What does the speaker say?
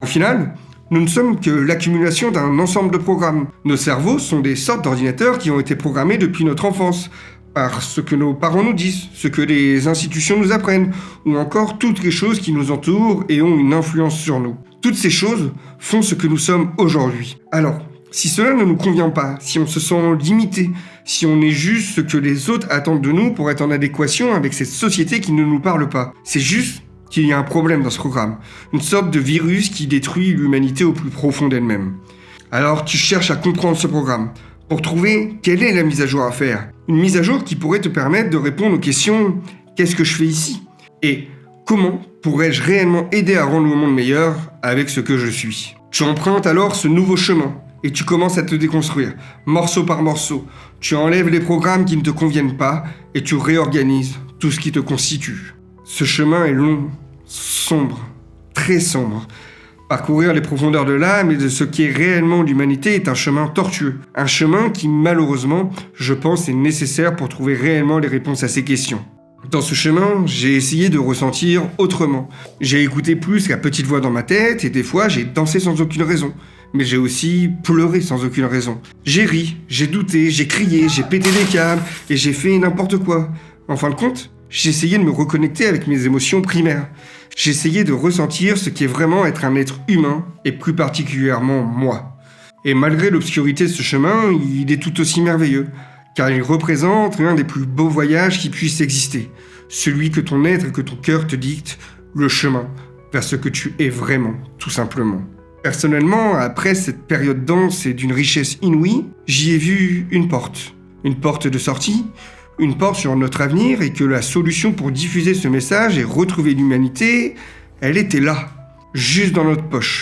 Au final, nous ne sommes que l'accumulation d'un ensemble de programmes. Nos cerveaux sont des sortes d'ordinateurs qui ont été programmés depuis notre enfance, par ce que nos parents nous disent, ce que les institutions nous apprennent, ou encore toutes les choses qui nous entourent et ont une influence sur nous. Toutes ces choses font ce que nous sommes aujourd'hui. Alors, si cela ne nous convient pas, si on se sent limité, si on est juste ce que les autres attendent de nous pour être en adéquation avec cette société qui ne nous parle pas, c'est juste qu'il y a un problème dans ce programme, une sorte de virus qui détruit l'humanité au plus profond d'elle-même. Alors tu cherches à comprendre ce programme, pour trouver quelle est la mise à jour à faire. Une mise à jour qui pourrait te permettre de répondre aux questions « Qu'est-ce que je fais ici ?» et « Comment pourrais-je réellement aider à rendre le monde meilleur avec ce que je suis ?» Tu empruntes alors ce nouveau chemin, et tu commences à te déconstruire, morceau par morceau. Tu enlèves les programmes qui ne te conviennent pas, et tu réorganises tout ce qui te constitue. Ce chemin est long, sombre, très sombre. Parcourir les profondeurs de l'âme et de ce qui est réellement l'humanité est un chemin tortueux. Un chemin qui, malheureusement, je pense, est nécessaire pour trouver réellement les réponses à ces questions. Dans ce chemin, j'ai essayé de ressentir autrement. J'ai écouté plus la petite voix dans ma tête et des fois, j'ai dansé sans aucune raison. Mais j'ai aussi pleuré sans aucune raison. J'ai ri, j'ai douté, j'ai crié, j'ai pété des câbles et j'ai fait n'importe quoi. En fin de compte, j'ai essayé de me reconnecter avec mes émotions primaires. J'ai essayé de ressentir ce qu'est vraiment être un être humain, et plus particulièrement moi. Et malgré l'obscurité de ce chemin, il est tout aussi merveilleux, car il représente l'un des plus beaux voyages qui puissent exister. Celui que ton être et que ton cœur te dictent, le chemin vers ce que tu es vraiment, tout simplement. Personnellement, après cette période dense et d'une richesse inouïe, j'y ai vu une porte de sortie, une porte sur notre avenir et que la solution pour diffuser ce message et retrouver l'humanité, elle était là, juste dans notre poche.